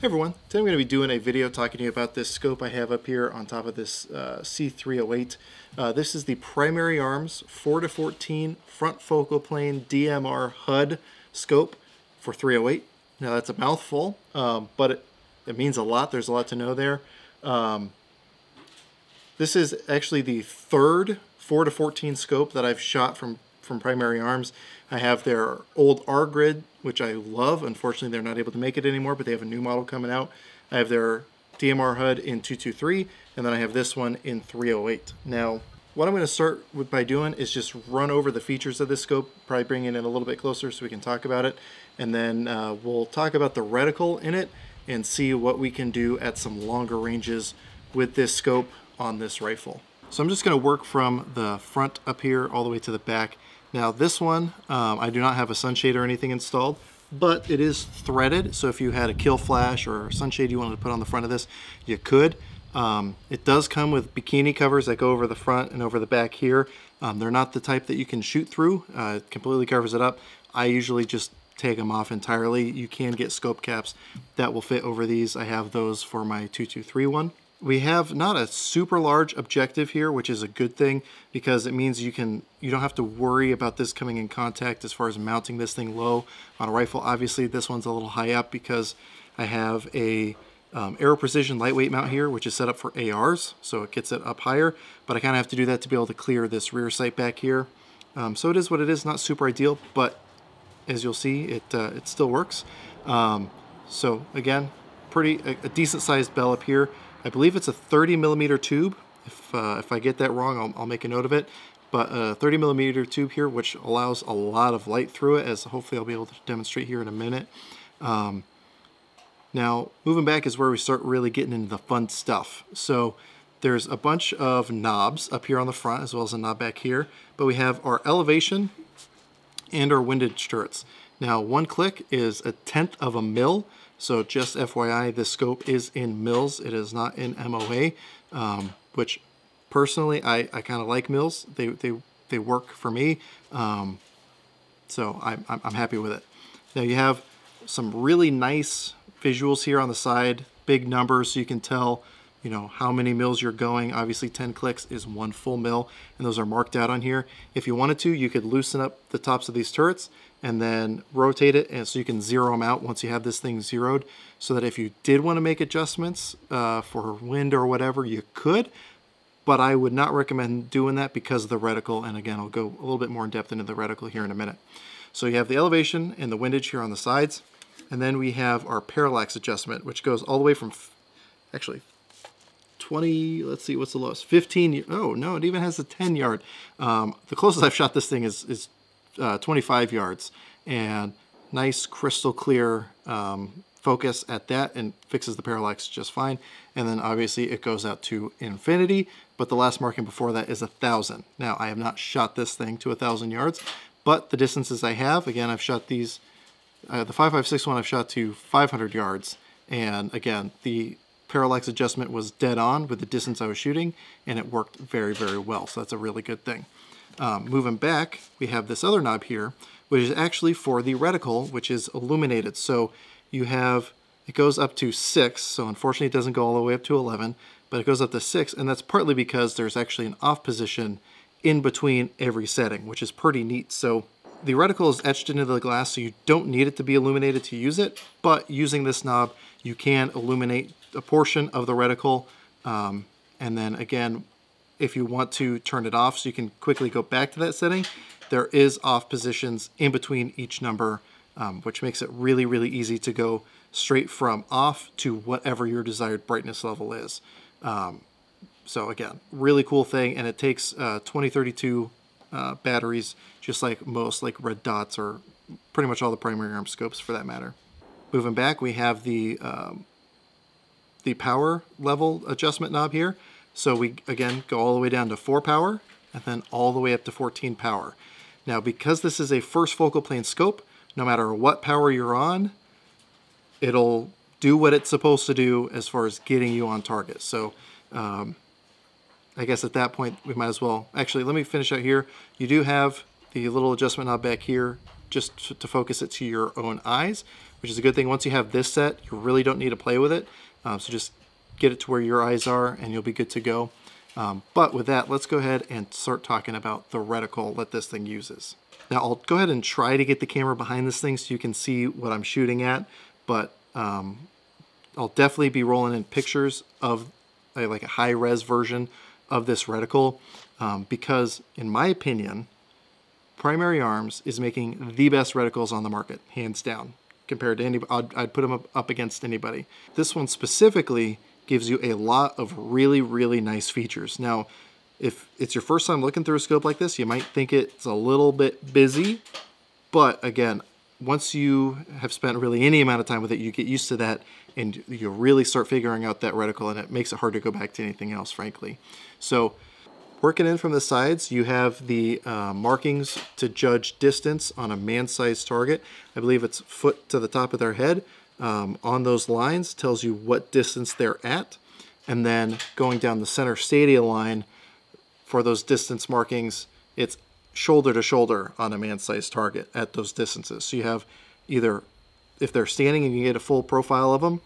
Hey everyone, today I'm going to be doing a video talking to you about this scope I have up here on top of this C308. This is the primary arms 4-14 front focal plane DMR HUD scope for 308. Now that's a mouthful, but it means a lot. There's a lot to know there. This is actually the third 4-14 scope that I've shot from primary arms. I have their old R grid, which I love. Unfortunately, they're not able to make it anymore, but they have a new model coming out. I have their DMR HUD in 223, and then I have this one in 308. Now, what I'm going to start with by doing is just run over the features of this scope, probably bring it in a little bit closer so we can talk about it, and then we'll talk about the reticle in it and see what we can do at some longer ranges with this scope on this rifle. So I'm just going to work from the front up here all the way to the back. Now this one, I do not have a sunshade or anything installed, but it is threaded. So if you had a kill flash or a sunshade you wanted to put on the front of this, you could. It does come with bikini covers that go over the front and over the back here. They're not the type that you can shoot through. It completely covers it up. I usually just take them off entirely. You can get scope caps that will fit over these. I have those for my 223 one. We have not a super large objective here, which is a good thing because it means you don't have to worry about this coming in contact as far as mounting this thing low on a rifle. Obviously, this one's a little high up because I have a Aero Precision lightweight mount here, which is set up for ARs, so it gets it up higher. But I kind of have to do that to be able to clear this rear sight back here. So it is what it is, not super ideal, but as you'll see, it still works. So again, a decent sized bell up here. I believe it's a 30mm tube. If I get that wrong, I'll make a note of it. But a 30mm tube here, which allows a lot of light through it, as hopefully I'll be able to demonstrate here in a minute. Now, moving back is where we start really getting into the fun stuff. So there's a bunch of knobs up here on the front, as well as a knob back here. But we have our elevation and our windage turrets. Now, one click is 1/10 of a mil. So just FYI, this scope is in mils. It is not in MOA, which personally I kind of like mils. They work for me, so I'm happy with it. Now you have some really nice visuals here on the side, big numbers so you can tell how many mils you're going. Obviously 10 clicks is 1 full mil, and those are marked out on here. If you wanted to, you could loosen up the tops of these turrets and then rotate it, and so you can zero them out once you have this thing zeroed, so that if you did want to make adjustments for wind or whatever, you could, but I would not recommend doing that because of the reticle, and again, I'll go a little bit more in depth into the reticle here in a minute. So you have the elevation and the windage here on the sides, and then we have our parallax adjustment, which goes all the way from, actually, 20, let's see, what's the lowest? 15, oh no, it even has a 10 yard. The closest I've shot this thing is 25 yards, and nice crystal clear focus at that, and fixes the parallax just fine. And then obviously it goes out to infinity, but the last marking before that is 1,000. Now I have not shot this thing to 1,000 yards, but the distances I have, again, I've shot these, the 5.56 one I've shot to 500 yards, and again, the parallax adjustment was dead on with the distance I was shooting, and it worked very, very well. So that's a really good thing. Moving back, we have this other knob here, which is actually for the reticle, which is illuminated. So you have, it goes up to 6. So unfortunately it doesn't go all the way up to 11, but it goes up to 6. And that's partly because there's actually an off position in between every setting, which is pretty neat. So the reticle is etched into the glass, so you don't need it to be illuminated to use it, but using this knob, you can illuminate a portion of the reticle, and then again, if you want to turn it off so you can quickly go back to that setting, there is off positions in between each number, which makes it really, really easy to go straight from off to whatever your desired brightness level is. So again, really cool thing, and it takes 2032 batteries, just like most like red dots or pretty much all the primary arm scopes for that matter. Moving back, we have the power level adjustment knob here. So we, again, go all the way down to 4 power and then all the way up to 14 power. Now, because this is a first focal plane scope, no matter what power you're on, it'll do what it's supposed to do as far as getting you on target. So I guess at that point, we might as well, actually, let me finish out here. You do have the little adjustment knob back here just to focus it to your own eyes. which is a good thing. Once you have this set, you really don't need to play with it. So just get it to where your eyes are and you'll be good to go. But with that, let's go ahead and start talking about the reticle that this thing uses. Now I'll go ahead and try to get the camera behind this thing so you can see what I'm shooting at, but I'll definitely be rolling in pictures of like a high-res version of this reticle because, in my opinion, Primary Arms is making the best reticles on the market, hands down, compared to anybody. I'd put them up against anybody. This one specifically gives you a lot of really, really nice features. Now, if it's your first time looking through a scope like this, you might think it's a little bit busy, but again, once you have spent really any amount of time with it, you get used to that and you really start figuring out that reticle, and it makes it hard to go back to anything else, frankly. So working in from the sides, you have the markings to judge distance on a man-sized target. I believe it's foot to the top of their head. On those lines tells you what distance they're at, and then going down the center stadia line for those distance markings, it's shoulder to shoulder on a man-sized target at those distances. So you have either, if they're standing and you get a full profile of them,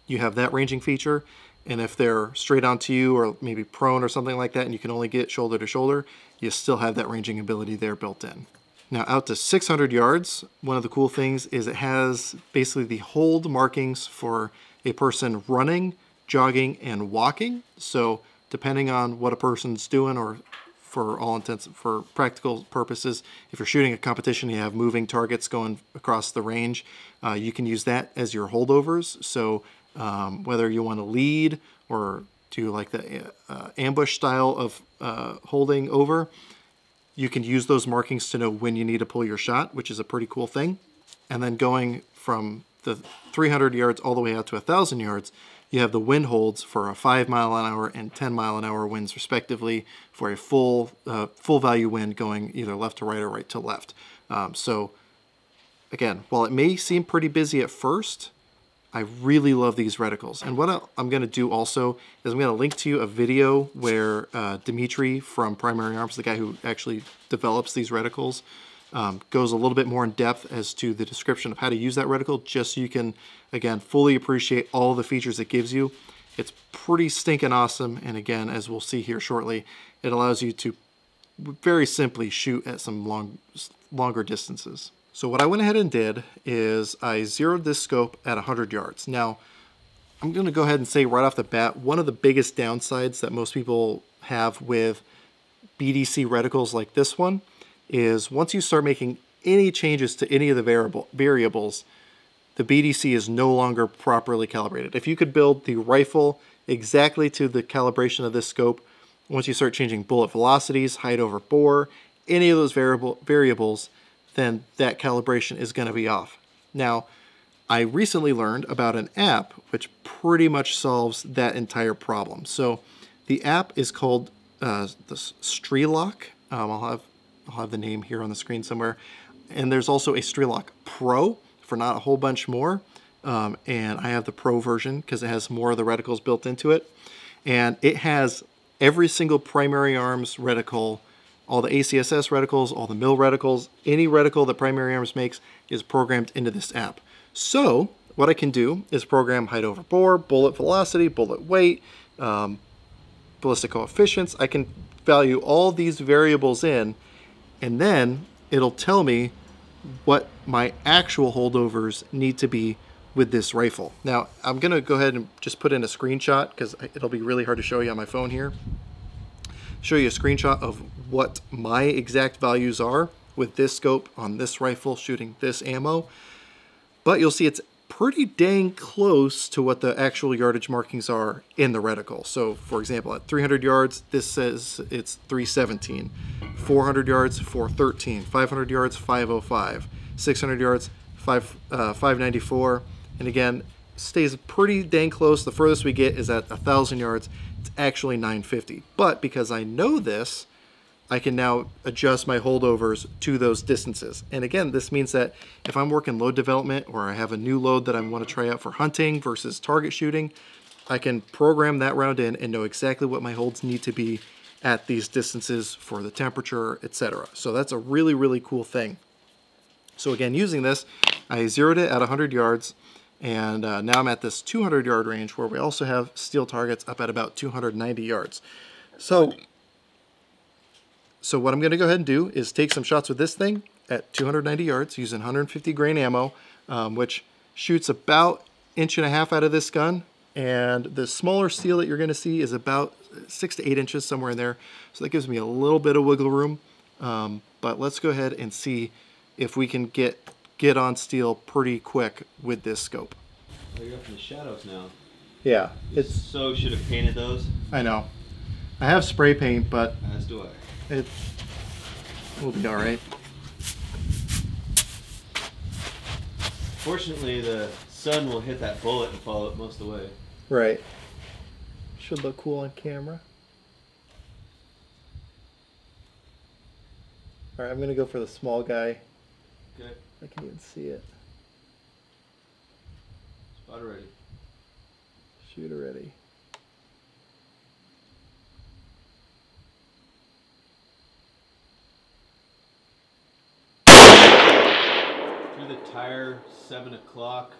you have that ranging feature, and if they're straight onto you or maybe prone or something like that and you can only get shoulder to shoulder, you still have that ranging ability there built in. Now out to 600 yards, one of the cool things is it has basically the hold markings for a person running, jogging, and walking. So depending on what a person's doing, or for all intents, for practical purposes, if you're shooting a competition, you have moving targets going across the range, you can use that as your holdovers. So whether you want to lead or do like the ambush style of holding over, you can use those markings to know when you need to pull your shot, which is a pretty cool thing. And then going from the 300 yards all the way out to 1,000 yards, you have the wind holds for a 5 mile an hour and 10 mile an hour winds respectively for a full value wind going either left to right or right to left. So again, while it may seem pretty busy at first, I really love these reticles. And what I'm going to do also is I'm going to link to you a video where Dimitri from Primary Arms, the guy who actually develops these reticles, goes a little bit more in depth as to the description of how to use that reticle, just so you can, again, fully appreciate all the features it gives you. It's pretty stinking awesome, and again, as we'll see here shortly, it allows you to very simply shoot at some longer distances. So what I went ahead and did is I zeroed this scope at 100 yards. Now, I'm going to go ahead and say right off the bat, one of the biggest downsides that most people have with BDC reticles like this one is once you start making any changes to any of the variables, the BDC is no longer properly calibrated. If you could build the rifle exactly to the calibration of this scope, once you start changing bullet velocities, height over bore, any of those variables, then that calibration is going to be off. Now, I recently learned about an app which pretty much solves that entire problem. So the app is called the StreeLock. I'll have the name here on the screen somewhere. And there's also a StreeLock Pro for not a whole bunch more. And I have the Pro version because it has more of the reticles built into it. And it has every single Primary Arms reticle, all the ACSS reticles, all the mill reticles, any reticle that Primary Arms makes is programmed into this app. So what I can do is program height over bore, bullet velocity, bullet weight, ballistic coefficients. I can value all these variables in, and then it'll tell me what my actual holdovers need to be with this rifle. Now, I'm gonna go ahead and just put in a screenshot because it'll be really hard to show you on my phone here. Show you a screenshot of what my exact values are with this scope on this rifle shooting this ammo. But you'll see it's pretty dang close to what the actual yardage markings are in the reticle. So for example, at 300 yards, this says it's 317, 400 yards, 413, 500 yards, 505, 600 yards, 594, and again, stays pretty dang close. The furthest we get is at 1,000 yards. It's actually 950. But because I know this, I can now adjust my holdovers to those distances. And again, this means that if I'm working load development or I have a new load that I want to try out for hunting versus target shooting, I can program that round in and know exactly what my holds need to be at these distances for the temperature, etc. So that's a really, really cool thing. So again, using this, I zeroed it at 100 yards, and now I'm at this 200 yard range where we also have steel targets up at about 290 yards. So what I'm going to go ahead and do is take some shots with this thing at 290 yards using 150 grain ammo, which shoots about 1.5 inches out of this gun. And the smaller steel that you're going to see is about 6 to 8 inches, somewhere in there. So that gives me a little bit of wiggle room. But let's go ahead and see if we can get on steel pretty quick with this scope. Oh, you're up in the shadows now. Yeah. So should have painted those. I know. I have spray paint, but As do I. it will be all right. Fortunately, the sun will hit that bullet and follow it most of the way. Right. Should look cool on camera. All right, I'm gonna go for the small guy. Okay. I can't even see it. Spot ready. Shoot already. Through the tire, 7 o'clock.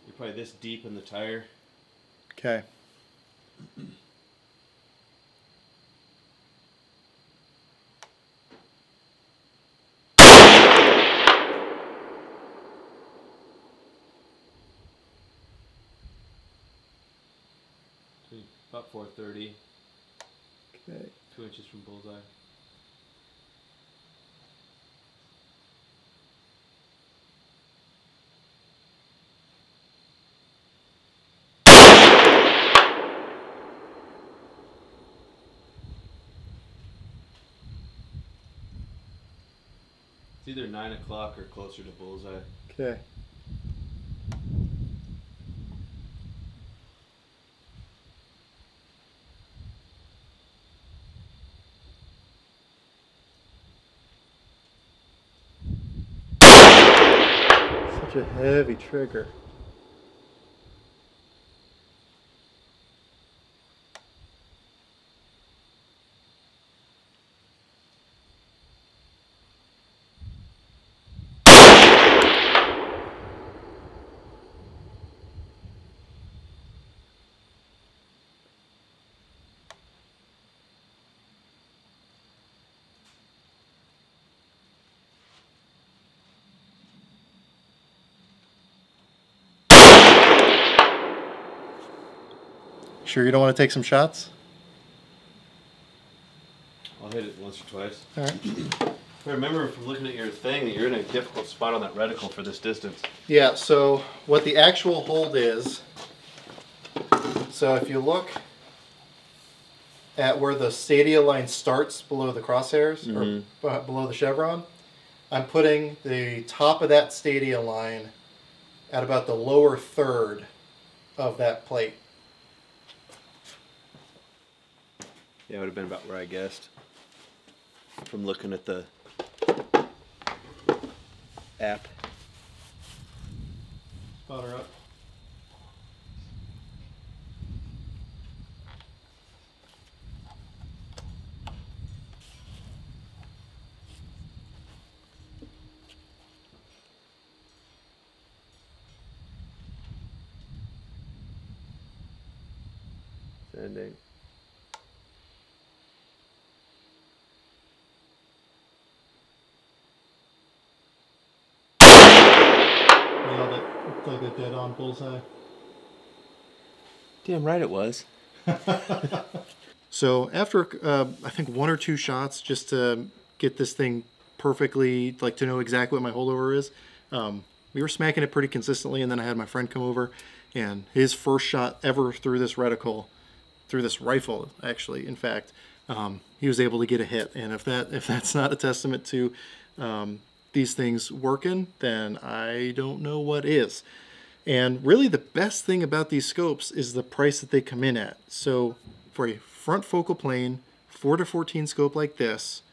You're probably this deep in the tire. Okay. About 430. Okay. 2 inches from bullseye. It's either 9 o'clock or closer to bullseye. Okay. Such a heavy trigger. Sure you don't want to take some shots? I'll hit it once or twice. All right. I remember from looking at your thing that you're in a difficult spot on that reticle for this distance. Yeah, so what the actual hold is, so if you look at where the stadia line starts below the crosshairs, or below the chevron, I'm putting the top of that stadia line at about the lower third of that plate. Yeah, it would have been about where I guessed. From looking at the app. Spotter up. Sending. Nailed it. Looked like a dead-on bullseye. Damn right it was. So after I think 1 or 2 shots, just to get this thing perfectly, like to know exactly what my holdover is, we were smacking it pretty consistently, and then I had my friend come over, and his first shot ever through this reticle, through this rifle actually, in fact, he was able to get a hit. And if that's not a testament to these things working, then I don't know what is. And really the best thing about these scopes is the price that they come in at. So for a front focal plane 4-14 scope like this,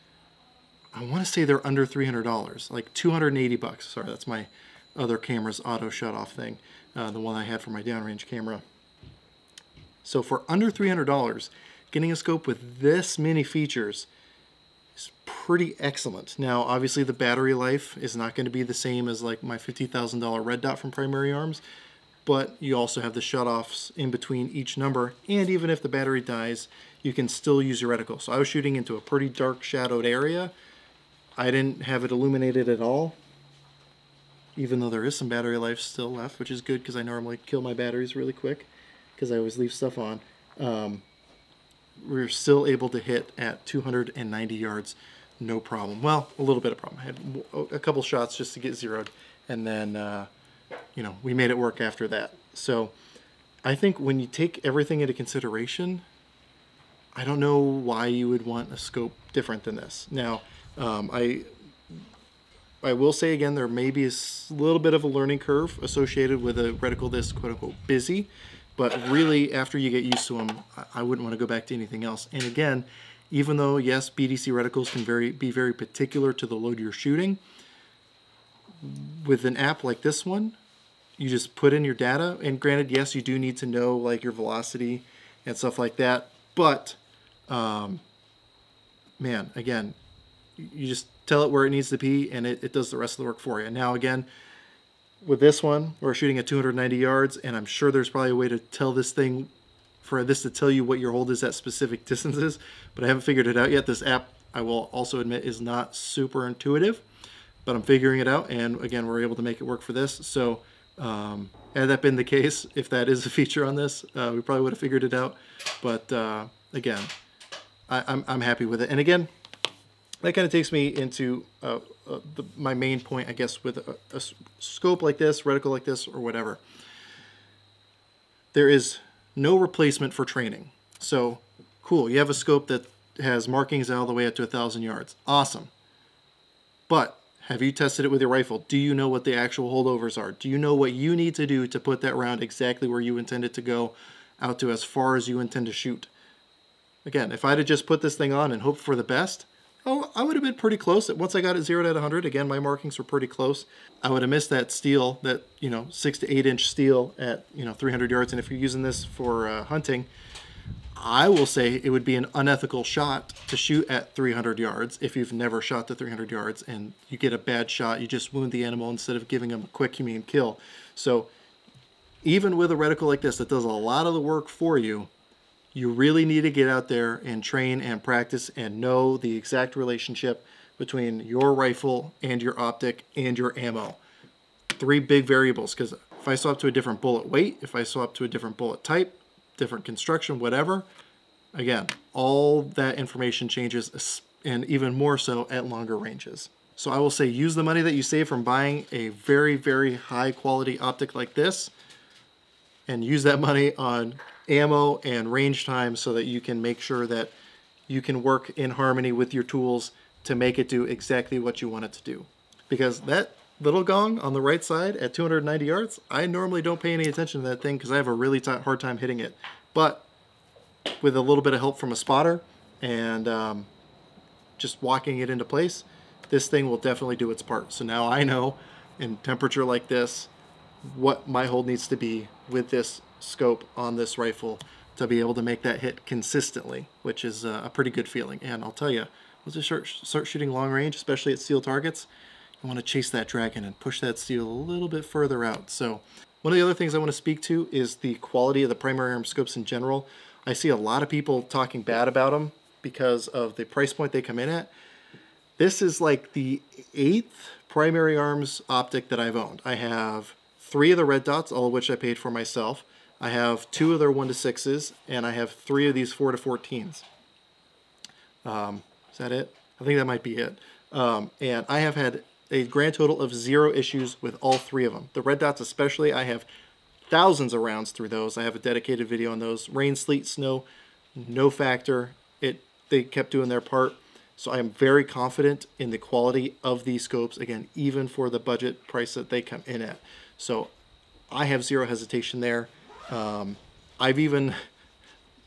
I want to say they're under $300, like 280 bucks. Sorry, that's my other camera's auto shut off thing, the one I had for my downrange camera. So for under $300, getting a scope with this many features is pretty excellent. Now, obviously the battery life is not going to be the same as like my $50,000 red dot from Primary Arms, but you also have the shutoffs in between each number, and even if the battery dies, you can still use your reticle. So I was shooting into a pretty dark shadowed area. I didn't have it illuminated at all, even though there is some battery life still left, which is good because I normally kill my batteries really quick because I always leave stuff on. We're still able to hit at 290 yards, no problem. Well, a little bit of problem. I had a couple shots just to get zeroed, and then you know, we made it work after that. So I think when you take everything into consideration, I don't know why you would want a scope different than this. Now, I will say again, there may be a little bit of a learning curve associated with a reticle this quote-unquote busy, but really after you get used to them, I wouldn't want to go back to anything else. And again, even though, yes, BDC reticles can be very particular to the load you're shooting, with an app like this one, you just put in your data, and granted, yes, you do need to know like your velocity and stuff like that, but man, again, you just tell it where it needs to be, and it does the rest of the work for you. Now again, with this one, we're shooting at 290 yards, and I'm sure there's probably a way to tell this thing, for this to tell you what your hold is at specific distances, but I haven't figured it out yet. This app, I will also admit, is not super intuitive, but I'm figuring it out, and again, we're able to make it work for this. So had that been the case, if that is a feature on this, we probably would have figured it out. But again, I'm happy with it. And again, that kind of takes me into my main point, I guess, with a scope like this, reticle like this, or whatever. There is no replacement for training. So cool, you have a scope that has markings all the way up to 1,000 yards. Awesome. But have you tested it with your rifle? Do you know what the actual holdovers are? Do you know what you need to do to put that round exactly where you intend it to go, out to as far as you intend to shoot? Again, if I'd have just put this thing on and hoped for the best, oh, I would have been pretty close. Once I got it zeroed at 100, again, my markings were pretty close. I would have missed that steel, that 6 to 8 inch steel at 300 yards. And if you're using this for hunting, I will say it would be an unethical shot to shoot at 300 yards if you've never shot to 300 yards and you get a bad shot, you just wound the animal instead of giving them a quick, humane kill. So even with a reticle like this that does a lot of the work for you, you really need to get out there and train and practice and know the exact relationship between your rifle and your optic and your ammo. 3 big variables, because if I swap to a different bullet weight, if I swap to a different bullet type, different construction, whatever, again, all that information changes, and even more so at longer ranges. So I will say, use the money that you save from buying a very, very high quality optic like this, and use that money on ammo and range time so that you can make sure that you can work in harmony with your tools to make it do exactly what you want it to do. Because that little gong on the right side at 290 yards, I normally don't pay any attention to that thing because I have a really hard time hitting it. But with a little bit of help from a spotter and just walking it into place, this thing will definitely do its part. So now I know in temperature like this what my hold needs to be with this scope on this rifle to be able to make that hit consistently, which is a pretty good feeling. And I'll tell you, once you start shooting long range, especially at steel targets, you want to chase that dragon and push that steel a little bit further out. So one of the other things I want to speak to is the quality of the primary arm scopes in general. I see a lot of people talking bad about them because of the price point they come in at. This is like the 8th primary arms optic that I've owned. I have 3 of the red dots, all of which I paid for myself. I have 2 of their 1-to-6s, and I have 3 of these 4-to-14s. Is that it? I think that might be it. And I have had a grand total of 0 issues with all 3 of them. The red dots especially, I have thousands of rounds through those. I have a dedicated video on those. Rain, sleet, snow, no factor. They kept doing their part. So I am very confident in the quality of these scopes, again, even for the budget price that they come in at. So I have 0 hesitation there. I've even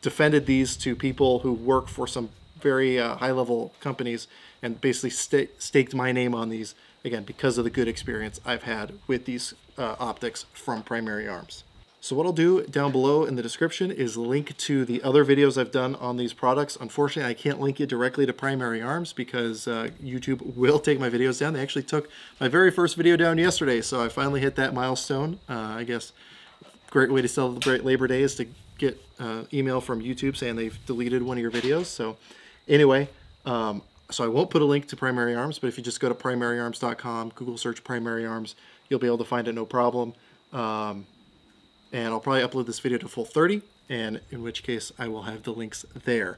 defended these to people who work for some very high-level companies and basically staked my name on these, again, because of the good experience I've had with these optics from Primary Arms. So what I'll do down below in the description is link to the other videos I've done on these products. Unfortunately, I can't link it directly to Primary Arms because YouTube will take my videos down. They actually took my very first video down yesterday, so I finally hit that milestone. I guess great way to celebrate Labor Day is to get email from YouTube saying they've deleted one of your videos. So anyway, so I won't put a link to Primary Arms, but if you just go to primaryarms.com, Google search Primary Arms, you'll be able to find it no problem. And I'll probably upload this video to full 30, and in which case I will have the links there.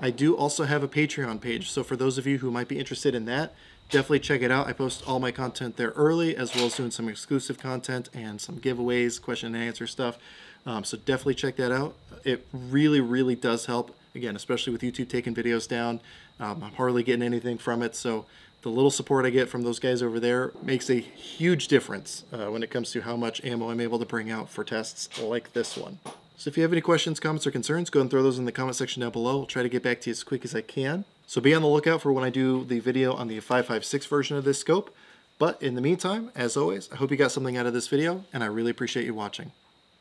I do also have a Patreon page, so for those of you who might be interested in that, definitely check it out. I post all my content there early, as well as doing some exclusive content and some giveaways, question and answer stuff. So definitely check that out. It really, really does help, again, especially with YouTube taking videos down. I'm hardly getting anything from it, so the little support I get from those guys over there makes a huge difference when it comes to how much ammo I'm able to bring out for tests like this one. So if you have any questions, comments, or concerns, go and throw those in the comment section down below. I'll try to get back to you as quick as I can. So be on the lookout for when I do the video on the 5.56 version of this scope. But in the meantime, as always, I hope you got something out of this video, and I really appreciate you watching.